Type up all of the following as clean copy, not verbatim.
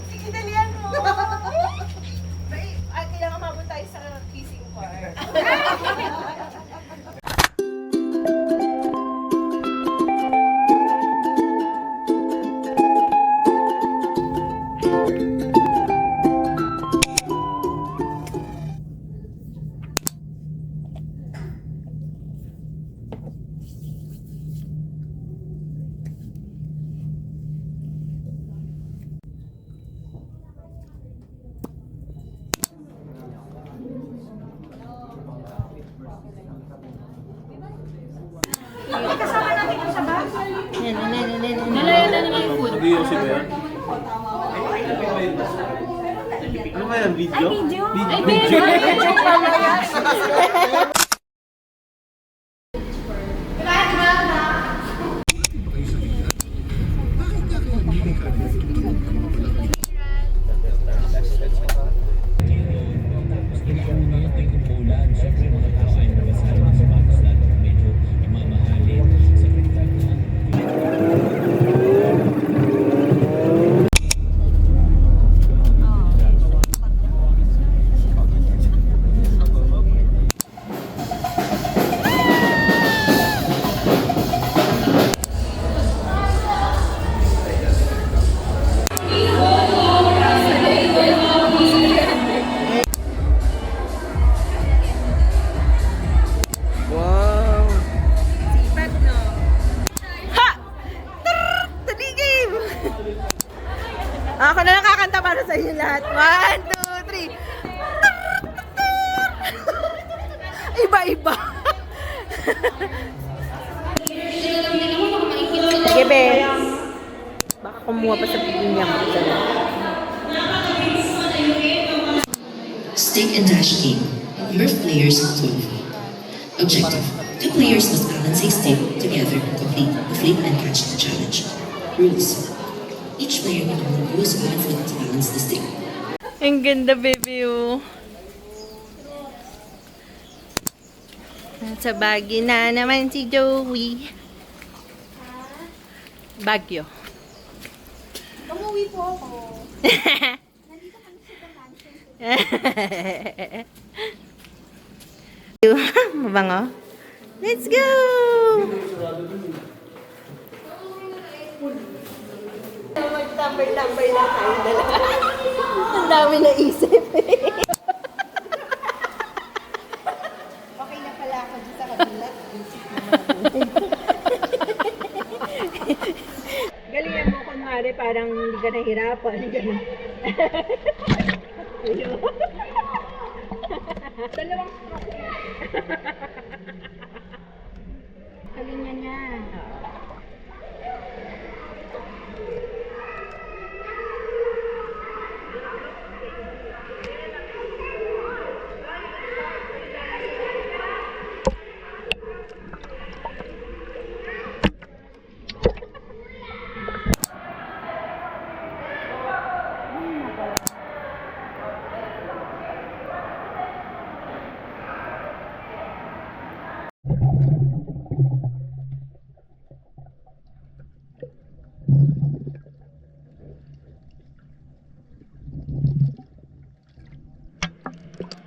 Sige, dalihan mo. Ay, kailangan mabot tayo sa kissing part. Kasama natin yung sa bag. Nalayan na nila yung food. Nag-iosip ba yan? Ano ba yan? Video? Ay, video! Wow! Sipag, no? Ha! Trrrr! Tadi game! Ako na lang kakanta para sa inyo lahat. 1, 2, 3. Iba-iba. Sige, be. Baka kumuha pa sa pinya mo. Stick and dash game. Number of players 12. Objective. 2 players must balance a stick together and complete the flip and catch the challenge. Rules. Each player can only use one foot to balance the stick. Ang ganda, baby, oh. Sa Baguio na naman si Joey. Baguio. Umuwi po ako. Nandito kami sa mansion. Mabango? Let's go! Magtambay-tambay lang tayo dalawa. Ang dami na isip eh. Okay na pala ako dito sa kabila. Galingan mo kunwari parang hindi ka nahirapan. Ganun. Dalawang stroke. Kalinga niya.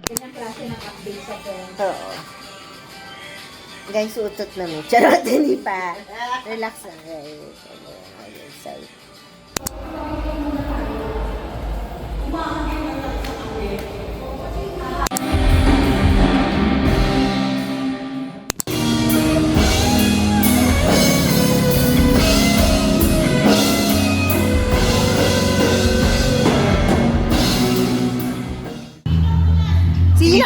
Ganyan klase ng update sa phone. Oo. Guys, utot na mo. Charot, hindi pa. Relax lang, guys. Side. Sino?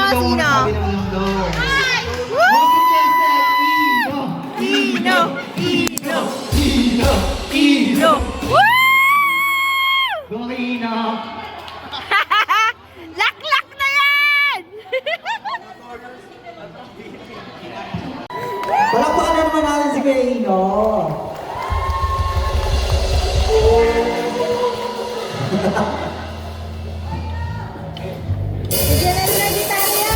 Sino? Ino! Woo! Lak-lak na yan! Palakpakan na naman natin si Kuya Ino. Bigyan na nila gitarya!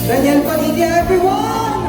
Daniel Padilla, everyone!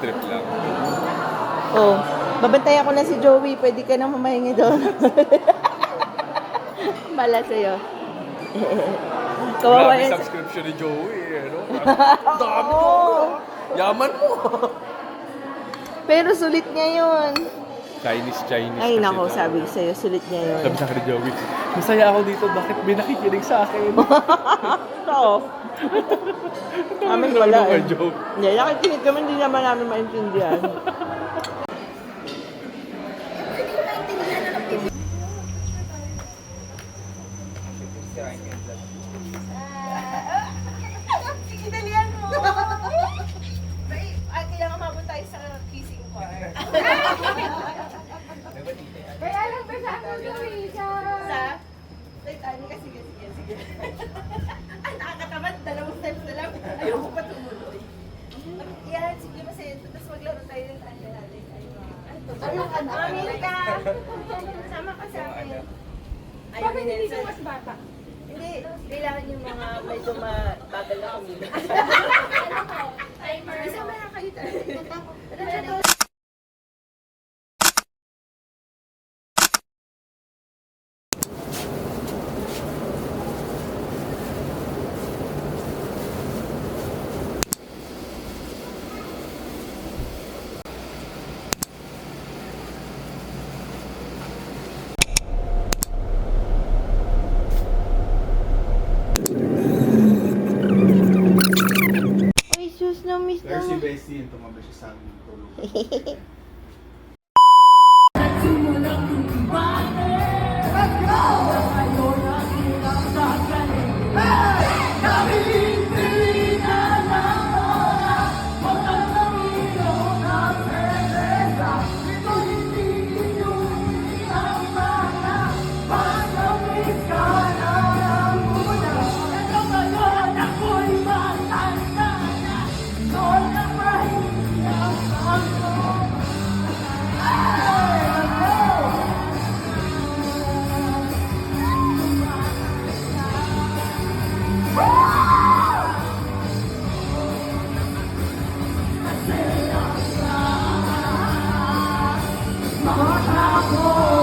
trip lang. Oh, babantayan ko na si Joey. Pwede ka nang mamahingi doon. Bala sa'yo. Kawawa Grabe yan. subscription ni Joey, ano? Dami mo! Yaman mo! Pero sulit niya yun. Chinese Ay, kasi nako, to. sabi sa'yo, sulit niya yun. Sabi sa akin ni Joey, masaya ako dito, bakit may nakikinig sa akin? Oo. Amin wala eh. Joke. Hindi, nakikinig kami, hindi naman namin maintindihan. Sige, dalihan mo. Ay, kailangan mabot tayo sa kissing part. Kaya lang ba sa akin gawin siya? Sa? Titanic ka, sige. Ay, nakakatamad. Dalawang steps na lang. Ayoko pa tumuloy. Yan, sige, masaya. Tapos maglaro tayo ng ano natin. Anong anak? Amerika! Sama ka sa akin. Ayaw Bakit ni hindi ka Nelson. mas bata? Hindi, kailangan yung mga medyo mabagal na kumila. Timer. Isama na kayo talaga. Ay, sus, na-miss na. There's si Bessie yung tumabi siya sa amin. Tulog. Mga tao